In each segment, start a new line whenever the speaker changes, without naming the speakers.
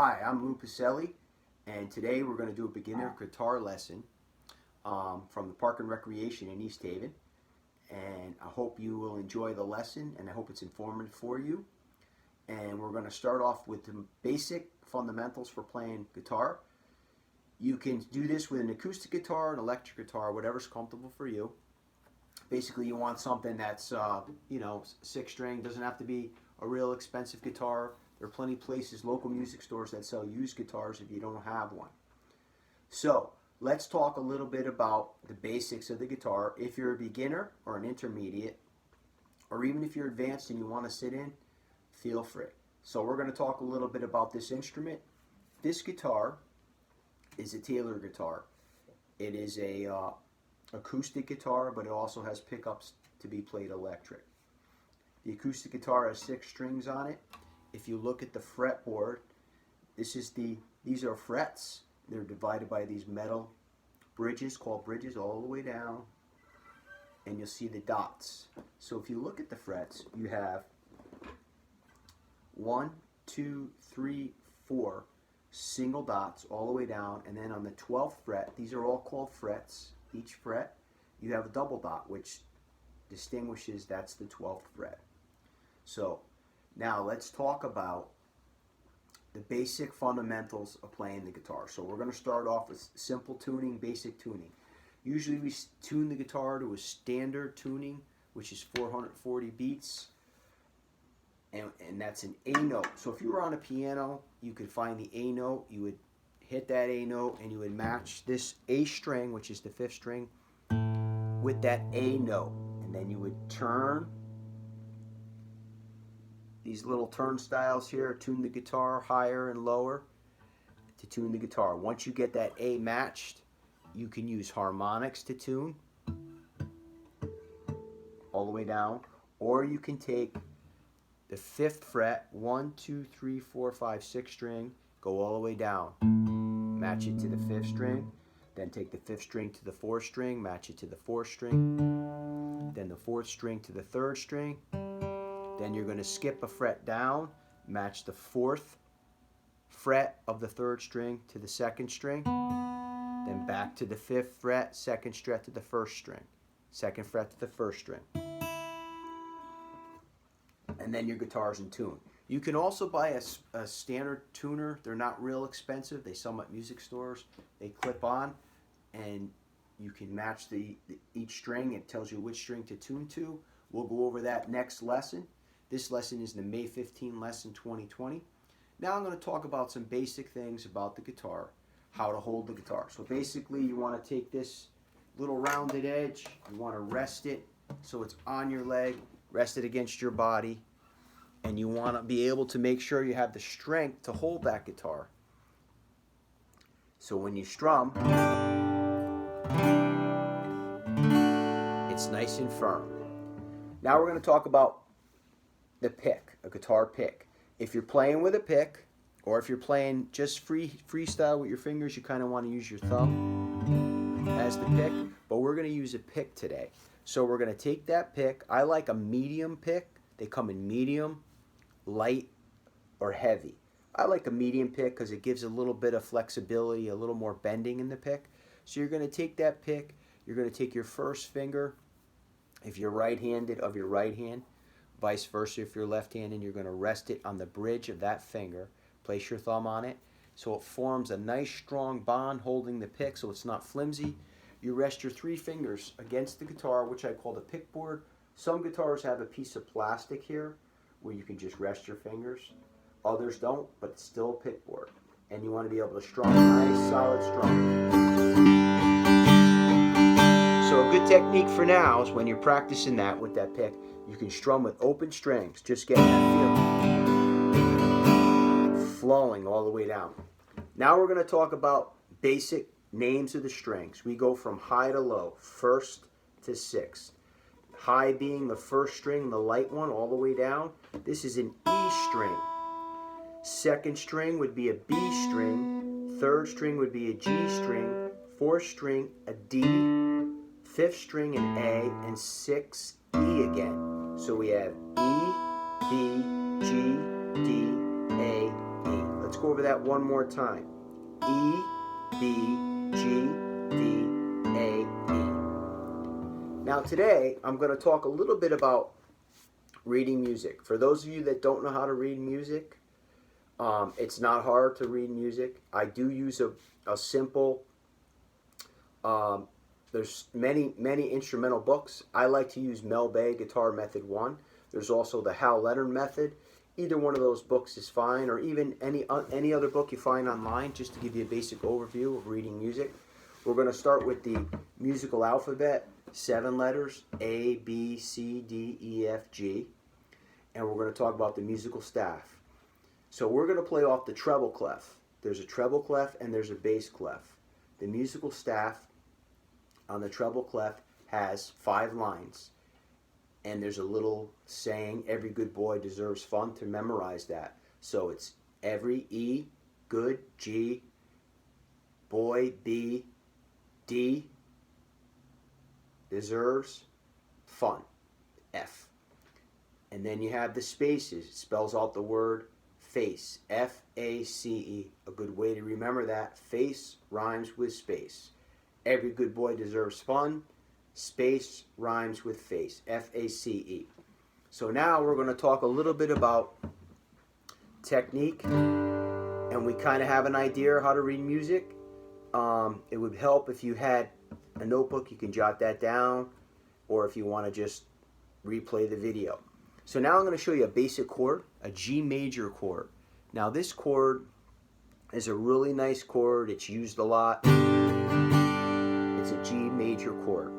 Hi, I'm Lou Pacelli, and today we're going to do a beginner guitar lesson from the Park and Recreation in East Haven. And I hope you will enjoy the lesson, and I hope it's informative for you. And we're going to start off with the basic fundamentals for playing guitar. You can do this with an acoustic guitar, an electric guitar, whatever's comfortable for you. Basically, you want something that's, 6-string. Doesn't have to be a real expensive guitar. There are plenty of places, local music stores, that sell used guitars if you don't have one. So, let's talk a little bit about the basics of the guitar. If you're a beginner or an intermediate, or even if you're advanced and you want to sit in, feel free. So we're going to talk a little bit about this instrument. This guitar is a Taylor guitar. It is a acoustic guitar, but it also has pickups to be played electric. The acoustic guitar has 6 strings on it. If you look at the fretboard, these are frets. They're divided by these metal bridges called bridges all the way down, and you'll see the dots. So if you look at the frets, you have 1, 2, 3, 4 single dots all the way down, and then on the 12th fret, these are all called frets. Each fret, you have a double dot, which distinguishes that's the 12th fret. So now let's talk about the basic fundamentals of playing the guitar. So we're going to start off with simple tuning, basic tuning. Usually we tune the guitar to a standard tuning, which is 440 beats, and that's an A note. So if you were on a piano, you could find the A note, you would hit that A note, and you would match this A string, which is the 5th string, with that A note, and then you would turn. These little turnstiles here tune the guitar higher and lower to tune the guitar. Once you get that A matched, you can use harmonics to tune all the way down, or you can take the 5th fret, 1, 2, 3, 4, 5, 6 string, go all the way down, match it to the 5th string, then take the 5th string to the 4th string, match it to the 4th string, then the 4th string to the 3rd string. Then you're going to skip a fret down, match the 4th fret of the 3rd string to the 2nd string, then back to the 5th fret, 2nd fret to the 1st string, 2nd fret to the 1st string. And then your guitar's in tune. You can also buy a standard tuner. They're not real expensive. They sell them at music stores. They clip on, and you can match each string. It tells you which string to tune to. We'll go over that next lesson. This lesson is the May 15 lesson 2020. Now I'm going to talk about some basic things about the guitar, how to hold the guitar. So basically you want to take this little rounded edge, you want to rest it so it's on your leg, rest it against your body, and you want to be able to make sure you have the strength to hold that guitar. So when you strum, it's nice and firm. Now we're going to talk about the pick, a guitar pick. If you're playing with a pick, or if you're playing just freestyle with your fingers, you kind of want to use your thumb as the pick, but we're going to use a pick today. So we're going to take that pick. I like a medium pick. They come in medium, light, or heavy. I like a medium pick because it gives a little bit of flexibility, a little more bending in the pick. So you're going to take that pick, you're going to take your first finger, if you're right-handed, of your right hand, vice versa if you're left-handed, you're going to rest it on the bridge of that finger, place your thumb on it, so it forms a nice strong bond holding the pick so it's not flimsy. You rest your 3 fingers against the guitar, which I call the pick board. Some guitars have a piece of plastic here where you can just rest your fingers. Others don't, but it's still a pick board. And you want to be able to strum nice, solid strum. So a good technique for now is when you're practicing that with that pick, you can strum with open strings, just getting that feel flowing all the way down. Now we're going to talk about basic names of the strings. We go from high to low, 1st to 6th. High being the 1st string, the light one, all the way down. This is an E string. 2nd string would be a B string. 3rd string would be a G string. 4th string, a D. 5th string, an A. And 6th, E again. So we have E, B, G, D, A, E. Let's go over that one more time. E, B, G, D, A, E. Now today, I'm going to talk a little bit about reading music. For those of you that don't know how to read music, it's not hard to read music. I do use a simple, there's many instrumental books. I like to use Mel Bay Guitar Method 1. There's also the Hal Leonard Method. Either one of those books is fine, or even any other book you find online, just to give you a basic overview of reading music. We're going to start with the musical alphabet, 7 letters, A, B, C, D, E, F, G. And we're going to talk about the musical staff. So we're going to play off the treble clef. There's a treble clef and there's a bass clef. The musical staff on the treble clef has 5 lines. And there's a little saying, every good boy deserves fun, to memorize that. So it's every E, good, G, boy, B, D, deserves fun, F. And then you have the spaces. It spells out the word face, F-A-C-E. A good way to remember that, face rhymes with space. Every good boy deserves fun. Space rhymes with face, F-A-C-E. So now we're going to talk a little bit about technique, and we kind of have an idea how to read music. It would help if you had a notebook. You can jot that down, or if you want to just replay the video. So now I'm going to show you a basic chord, a G major chord. Now this chord is a really nice chord. It's used a lot. It's a G major chord.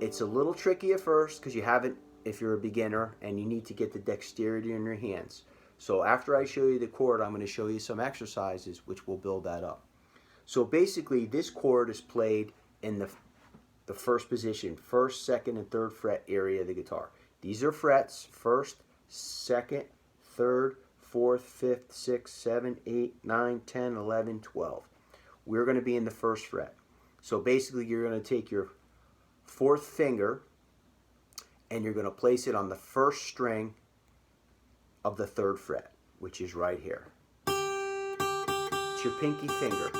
It's a little tricky at first because you haven't, if you're a beginner, and you need to get the dexterity in your hands. So after I show you the chord, I'm going to show you some exercises which will build that up. So basically this chord is played in the first position, first, second, and third fret area of the guitar. These are frets, first, second, third, fourth, fifth, sixth, 7, 8, 9, 10, 11, 12. We're going to be in the first fret. So basically you're going to take your 4th finger and you're going to place it on the first string of the 3rd fret, which is right here. It's your pinky finger.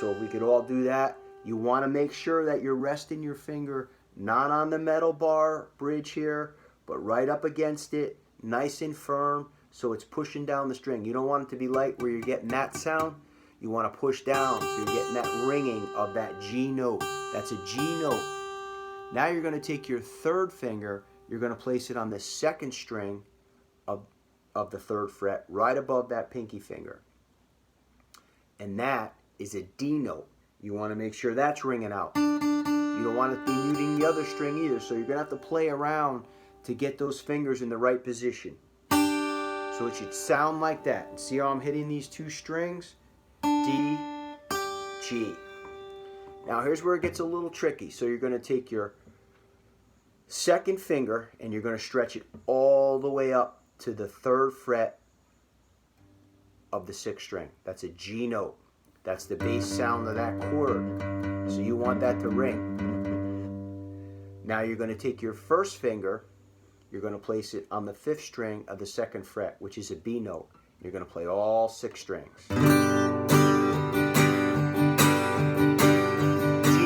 So if we could all do that, you want to make sure that you're resting your finger not on the metal bar bridge here, but right up against it, nice and firm, so it's pushing down the string. You don't want it to be light where you're getting that sound. You want to push down so you're getting that ringing of that G note. That's a G note. Now you're going to take your 3rd finger, you're going to place it on the 2nd string of the 3rd fret, right above that pinky finger. And that is a D note. You want to make sure that's ringing out. You don't want to be muting the other string either, so you're going to have to play around to get those fingers in the right position. So it should sound like that. And see how I'm hitting these 2 strings? D, G. Now here's where it gets a little tricky. So you're going to take your 2nd finger and you're going to stretch it all the way up to the 3rd fret of the 6th string. That's a G note. That's the bass sound of that chord. So you want that to ring. Now you're going to take your 1st finger, you're going to place it on the 5th string of the 2nd fret, which is a B note. You're going to play all 6 strings. G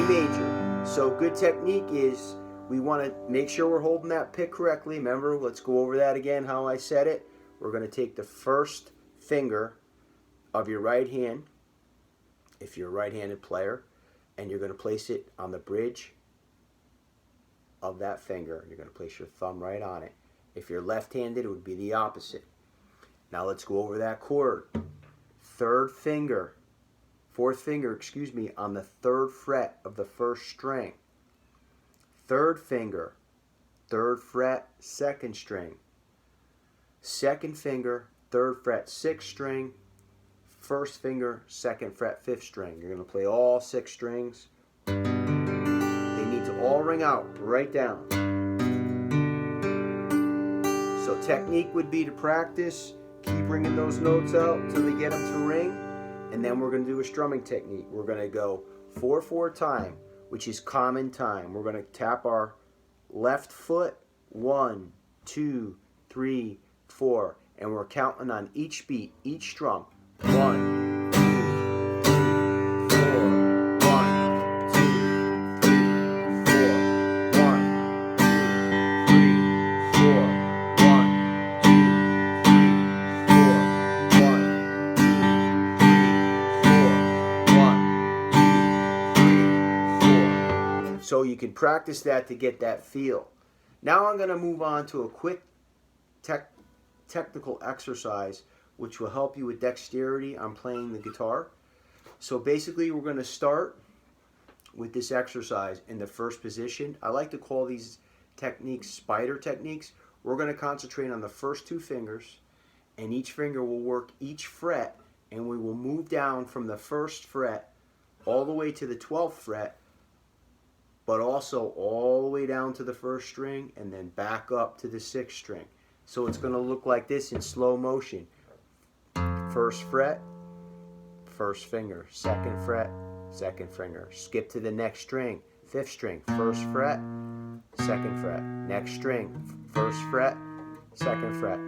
major. So good technique is we want to make sure we're holding that pick correctly. Remember, let's go over that again, how I said it. We're going to take the 1st finger of your right hand, if you're a right-handed player, and you're going to place it on the bridge of that finger. You're going to place your thumb right on it. If you're left-handed, it would be the opposite. Now let's go over that chord. 4th finger, on the 3rd fret of the 1st string. 3rd finger, 3rd fret, 2nd string. 2nd finger, 3rd fret, 6th string. 1st finger, 2nd fret, 5th string. You're going to play all 6 strings. They need to all ring out, right down. So technique would be to practice, keep ringing those notes out until they get them to ring, and then we're going to do a strumming technique. We're going to go 4/4 time, which is common time. We're going to tap our left foot, 1, 2, 3, 4, and we're counting on each beat, each strum. 1, 2, 3, 4. 1, 2, 3, 4. 1, 2, 3, 4. 1, 2, 3, 4. 1, 2, 3, 4. 1, 2, 3, 4. So you can practice that to get that feel. Now I'm going to move on to a quick technical exercise which will help you with dexterity on playing the guitar. So basically we're going to start with this exercise in the first position. I like to call these techniques spider techniques. We're going to concentrate on the first 2 fingers, and each finger will work each fret, and we will move down from the 1st fret all the way to the 12th fret, but also all the way down to the 1st string and then back up to the 6th string. So it's going to look like this in slow motion. 1st fret, 1st finger, 2nd fret, 2nd finger. Skip to the next string, 5th string, 1st fret, 2nd fret. Next string, 1st fret, 2nd fret.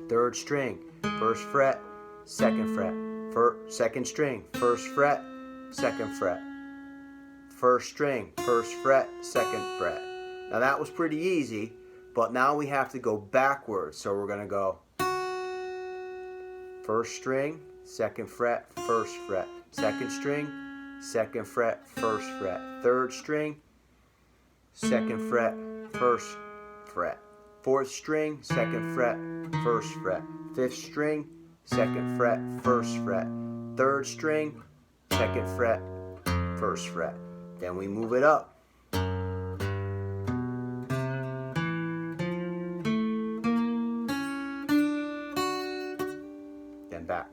3rd string, 1st fret, 2nd fret. 2nd string, 1st fret, 2nd fret. 1st string, 1st fret, 2nd fret. Now that was pretty easy, but now we have to go backwards. So we're going to go 1st string, 2nd fret, 1st fret. 2nd string, 2nd fret, 1st fret. 3rd string, 2nd fret, 1st fret. 4th string, 2nd fret, 1st fret. 5th string, 2nd fret, 1st fret. 3rd string, 2nd fret, 1st fret. Then we move it up. Then back.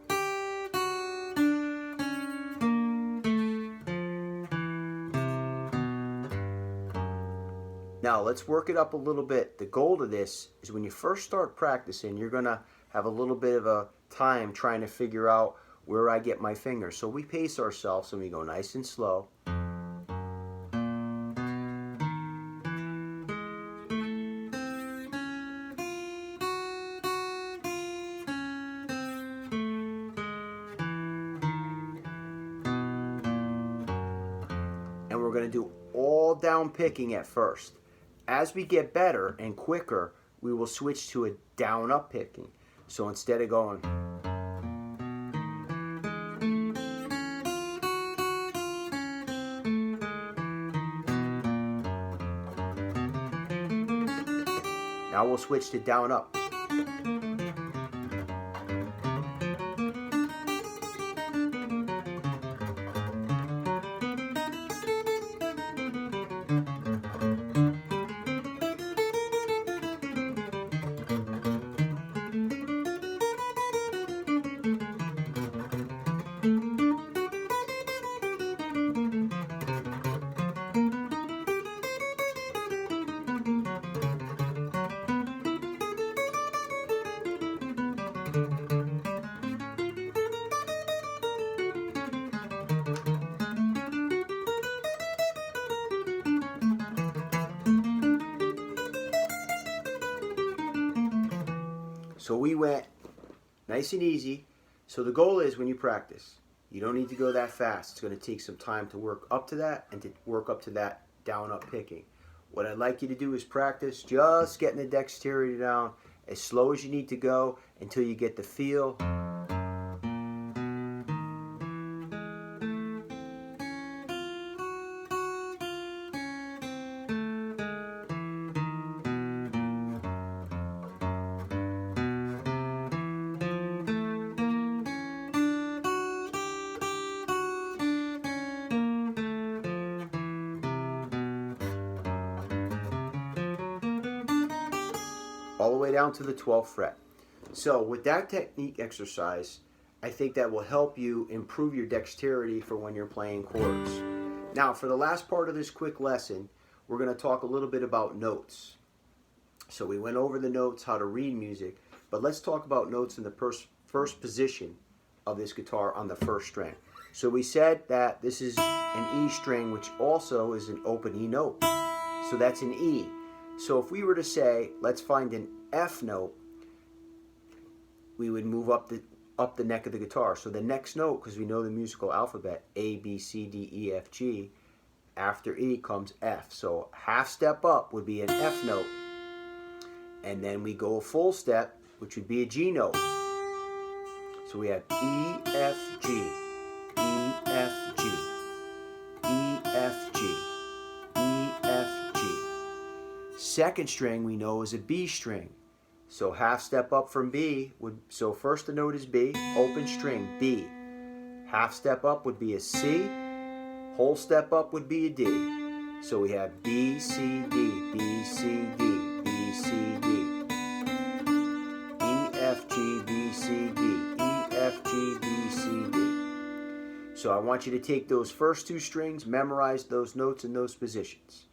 Now let's work it up a little bit. The goal to this is when you first start practicing, you're going to have a little bit of a time trying to figure out where I get my fingers. So we pace ourselves and we go nice and slow. And we're going to do all down picking at first. As we get better and quicker, we will switch to a down up picking. So instead of going now we'll switch to down up. So we went nice and easy. So the goal is when you practice, you don't need to go that fast. It's going to take some time to work up to that and to work up to that down up picking. What I'd like you to do is practice just getting the dexterity down as slow as you need to go until you get the feel. All the way down to the 12th fret. So with that technique exercise, I think that will help you improve your dexterity for when you're playing chords. Now for the last part of this quick lesson, we're going to talk a little bit about notes. So we went over the notes, how to read music, but let's talk about notes in the first position of this guitar on the 1st string. So we said that this is an E string, which also is an open E note. So that's an E. So if we were to say, let's find an F note, we would move up the neck of the guitar. So the next note, because we know the musical alphabet, A, B, C, D, E, F, G, after E comes F. So half step up would be an F note. And then we go a full step, which would be a G note. So we have E, F, G, E, F, G, E, F, G, E, F, G. Second string we know is a B string. So half step up from B would, so first the note is B, open string, B. Half step up would be a C, whole step up would be a D. So we have B, C, D, B, C, D, B, C, D. E, F, G, B, C, D, E, F, G, B, C, D. So I want you to take those first two strings, memorize those notes in those positions.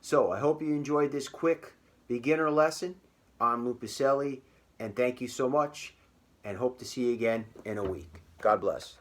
So I hope you enjoyed this quick beginner lesson. I'm Lou Pacelli, and thank you so much, and hope to see you again in a week. God bless.